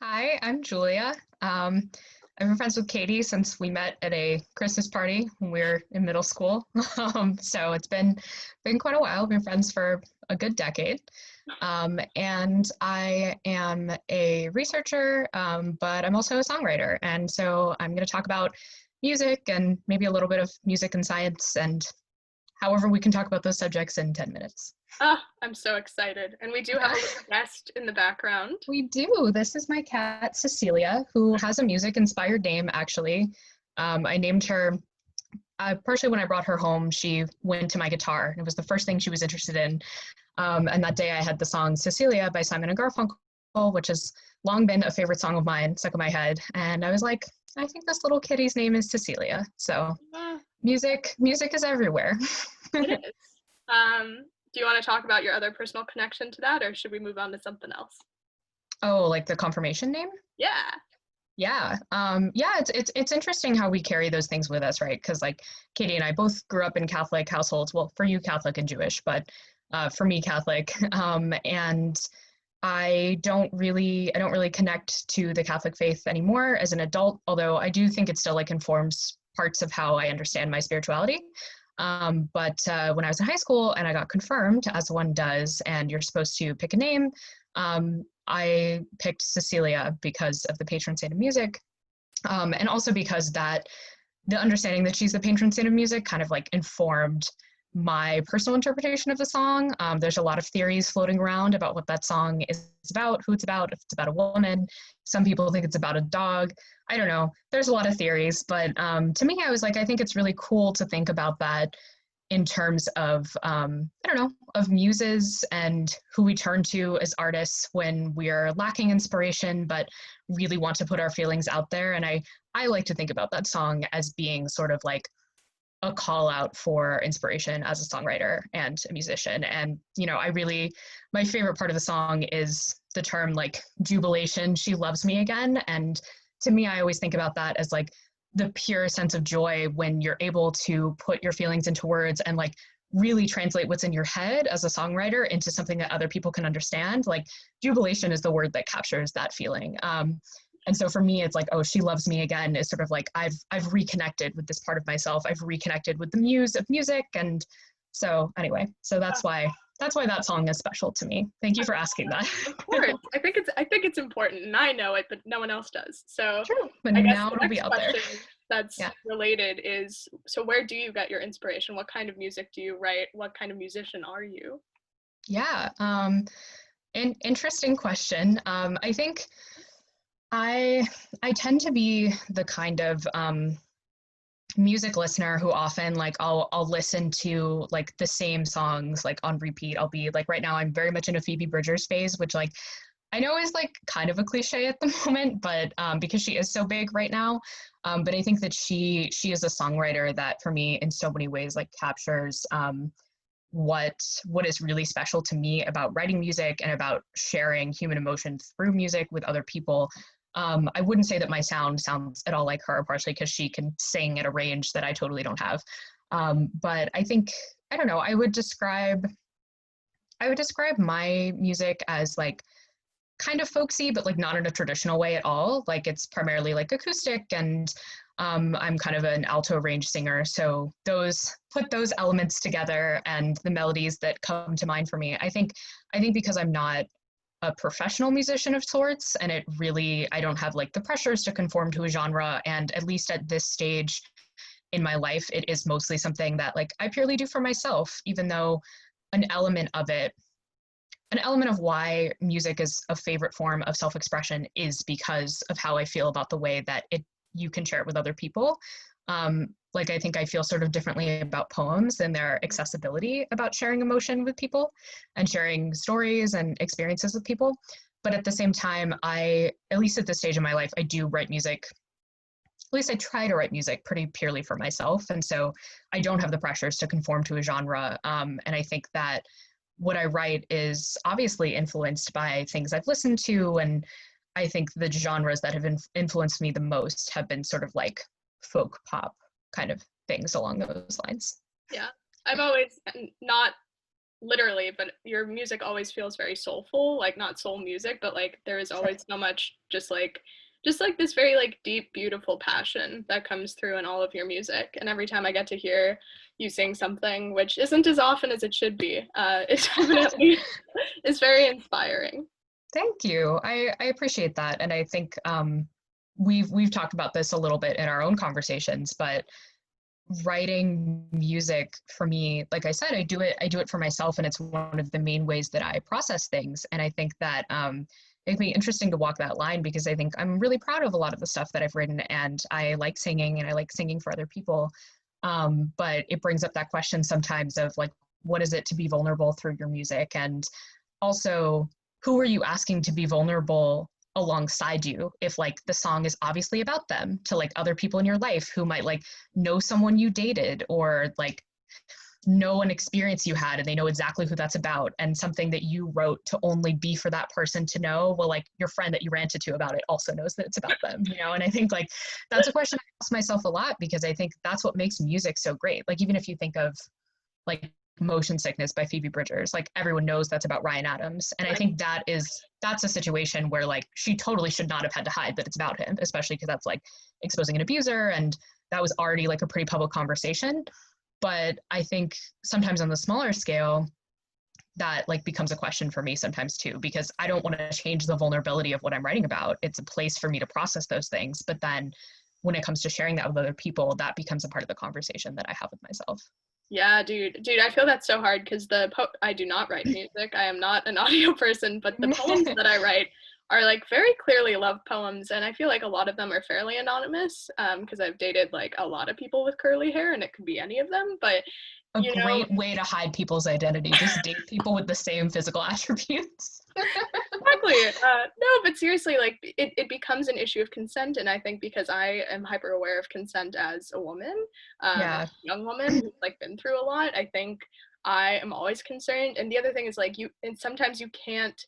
Hi, I'm Julia. I've been friends with Katie since we met at a Christmas party when we were in middle school. So it's been quite a while. We've been friends for a good decade. And I am a researcher, but I'm also a songwriter. And so I'm going to talk about music and maybe a little bit of music and science and however we can talk about those subjects in 10 minutes. Ah, I'm so excited. And we do have Yeah. a little guest in the background. We do. This is my cat, Cecilia, who has a music inspired name, actually. I named her, partially when I brought her home, she went to my guitar. It was the first thing she was interested in. And that day I had the song Cecilia by Simon and Garfunkel, which has long been a favorite song of mine, stuck in my head. And I was like, I think this little kitty's name is Cecilia. So Ah, music is everywhere. it is. Do you want to talk about your other personal connection to that, or should we move on to something else? Oh, like the confirmation name? Yeah. Yeah. It's interesting how we carry those things with us, right? Because like Katie and I both grew up in Catholic households. Well, for you, Catholic and Jewish, but for me, Catholic. And I don't really connect to the Catholic faith anymore as an adult. Although I do think it still like informs parts of how I understand my spirituality. But when I was in high school and I got confirmed, as one does, and you're supposed to pick a name, I picked Cecilia because of the patron saint of music, and also because that the understanding that she's the patron saint of music kind of like informed my personal interpretation of the song. There's a lot of theories floating around about what that song is about, who it's about, if it's about a woman. Some people think it's about a dog. I don't know. There's a lot of theories, but to me, I was like, I think it's really cool to think about that in terms of I don't know, of muses and who we turn to as artists when we're lacking inspiration but really want to put our feelings out there. And I like to think about that song as being sort of like a call out for inspiration as a songwriter and a musician. And I really, my favorite part of the song is the term like jubilation, she loves me again. And to me, I always think about that as like the pure sense of joy when you're able to put your feelings into words and like really translate what's in your head as a songwriter into something that other people can understand. Like jubilation is the word that captures that feeling. And so for me, it's like, oh, she loves me again is sort of like I've reconnected with this part of myself. I've reconnected with the muse of music. And so anyway, so that's why that song is special to me. Thank you for asking that. Of course. I think it's important, and I know it, but no one else does. So True. But I guess now the it'll be next out there. question that's Yeah. related is, so where do you get your inspiration? What kind of music do you write? What kind of musician are you? Yeah. An interesting question. I think I I tend to be the kind of music listener who often like I'll listen to like the same songs like on repeat. I'll be like right now I'm very much in a Phoebe Bridgers phase, which like I know is like kind of a cliche at the moment, but because she is so big right now. But I think that she is a songwriter that for me in so many ways like captures what is really special to me about writing music and about sharing human emotion through music with other people. I wouldn't say that my sound sounds at all like her, partially because she can sing at a range that I totally don't have. But I think I don't know. I would describe my music as like kind of folksy, but like not in a traditional way at all. Like it's primarily like acoustic, and I'm kind of an alto range singer. So those elements together and the melodies that come to mind for me, I think because I'm not a professional musician of sorts, and it really I don't have like the pressures to conform to a genre. And at least at this stage in my life, it is mostly something that like I purely do for myself, even though an element of it an element of why music is a favorite form of self-expression is because of how I feel about the way that it you can share it with other people. Like I think I feel sort of differently about poems and their accessibility about sharing emotion with people and sharing stories and experiences with people. But at the same time, at least at this stage in my life, I do write music. At least I try to write music pretty purely for myself. And so I don't have the pressures to conform to a genre. And I think that what I write is obviously influenced by things I've listened to. And I think the genres that have influenced me the most have been sort of like folk pop kind of things along those lines. Yeah. I've always not literally, but your music always feels very soulful, like not soul music, but like there is Sure. always so much just like this very like deep, beautiful passion that comes through in all of your music. And every time I get to hear you sing something, which isn't as often as it should be, it definitely is very inspiring. Thank you. I appreciate that. And I think we've talked about this a little bit in our own conversations, but writing music for me, like I said, I do it for myself, and it's one of the main ways that I process things. And I think that it'd be interesting to walk that line, because I think I'm really proud of a lot of the stuff that I've written, and I like singing, and I like singing for other people. But it brings up that question sometimes of like, what is it to be vulnerable through your music? And also, who are you asking to be vulnerable alongside you, if like the song is obviously about them, to like other people in your life who might like know someone you dated, or like know an experience you had and they know exactly who that's about, and something that you wrote to only be for that person to know, well, like your friend that you ranted to about it also knows that it's about them, you know? And I think like that's a question I ask myself a lot, because I think that's what makes music so great. Like even if you think of like Motion Sickness by Phoebe Bridgers, like everyone knows that's about Ryan Adams. And I Right. think that's a situation where like she totally should not have had to hide that it's about him, especially because that's like exposing an abuser, and that was already like a pretty public conversation. But I think sometimes on the smaller scale, that like becomes a question for me sometimes too, because I don't want to change the vulnerability of what I'm writing about. It's a place for me to process those things, but then when it comes to sharing that with other people, that becomes a part of the conversation that I have with myself. Yeah, dude, I feel that's so hard because I do not write music. I am not an audio person, but the poems that I write are like very clearly love poems, and I feel like a lot of them are fairly anonymous. Because I've dated like a lot of people with curly hair, and it could be any of them. But A you know, great way to hide people's identity. Just date people with the same physical attributes. exactly. No, but seriously, like it becomes an issue of consent, and I think because I am hyper aware of consent as a woman, as Yeah, a young woman who's like been through a lot, I think I am always concerned. And the other thing is like and sometimes you can't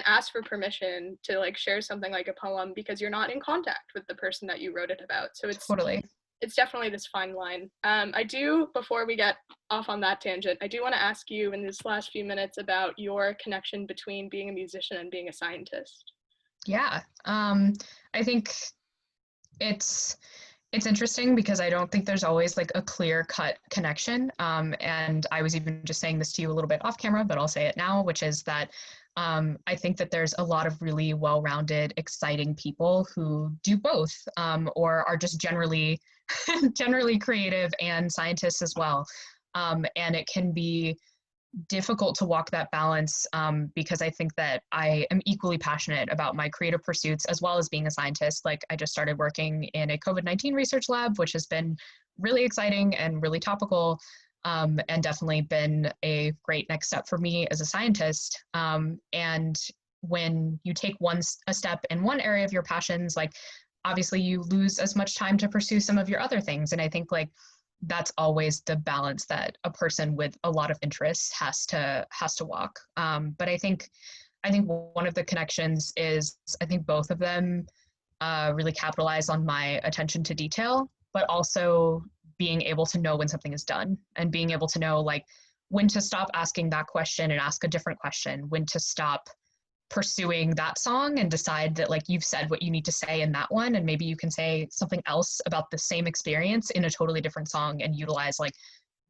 ask for permission to like share something like a poem because you're not in contact with the person that you wrote it about. So totally. it's definitely this fine line. I do, before we get off on that tangent, I do want to ask you in this last few minutes about your connection between being a musician and being a scientist. Yeah. I think it's it's interesting because I don't think there's always like a clear cut connection. And I was even just saying this to you a little bit off camera, but I'll say it now, which is that I think that there's a lot of really well-rounded, exciting people who do both, or are just generally creative and scientists as well. And it can be difficult to walk that balance, because I think that I am equally passionate about my creative pursuits as well as being a scientist. Like I just started working in a COVID-19 research lab, which has been really exciting and really topical, and definitely been a great next step for me as a scientist. And when you take a step in one area of your passions, like obviously you lose as much time to pursue some of your other things. And I think like that's always the balance that a person with a lot of interests has to walk. But I think one of the connections is I think both of them really capitalize on my attention to detail, but also being able to know when something is done, and being able to know like when to stop asking that question and ask a different question, when to stop pursuing that song and decide that like you've said what you need to say in that one, and maybe you can say something else about the same experience in a totally different song and utilize like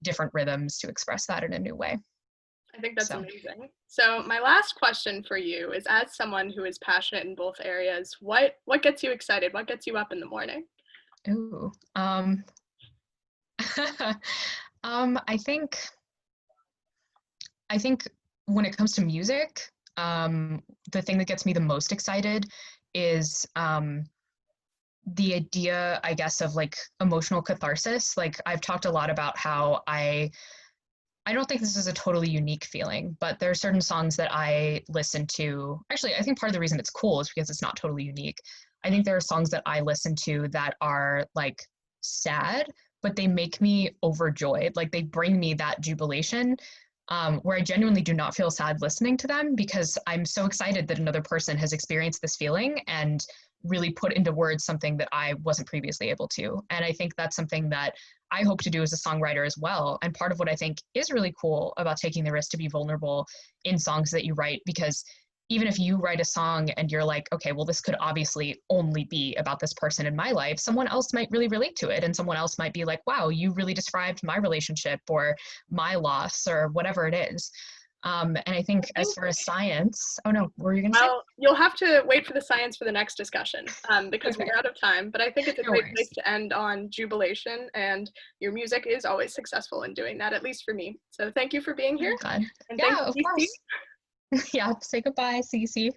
different rhythms to express that in a new way. I think that's So, amazing. So my last question for you is, as someone who is passionate in both areas, what gets you excited? What gets you up in the morning? ooh, I think when it comes to music, the thing that gets me the most excited is the idea, I guess, of like emotional catharsis. Like I've talked a lot about how I don't think this is a totally unique feeling, but there are certain songs that I listen to. Actually, I think part of the reason it's cool is because it's not totally unique. I think there are songs that I listen to that are like sad, but they make me overjoyed. Like they bring me that jubilation. where I genuinely do not feel sad listening to them because I'm so excited that another person has experienced this feeling and really put into words something that I wasn't previously able to. And I think that's something that I hope to do as a songwriter as well. And part of what I think is really cool about taking the risk to be vulnerable in songs that you write, because even if you write a song and you're like, okay, well, this could obviously only be about this person in my life, someone else might really relate to it. And someone else might be like, wow, you really described my relationship or my loss or whatever it is. And I think as far as science, oh no, what were you going to say? Well, you'll have to wait for the science for the next discussion because Okay. we're out of time. But I think it's a No great worries. place to end on jubilation, and your music is always successful in doing that, at least for me. So thank you for being Oh, here, God. and thank Yeah, you, of DC. course. Yeah, say goodbye, Cece.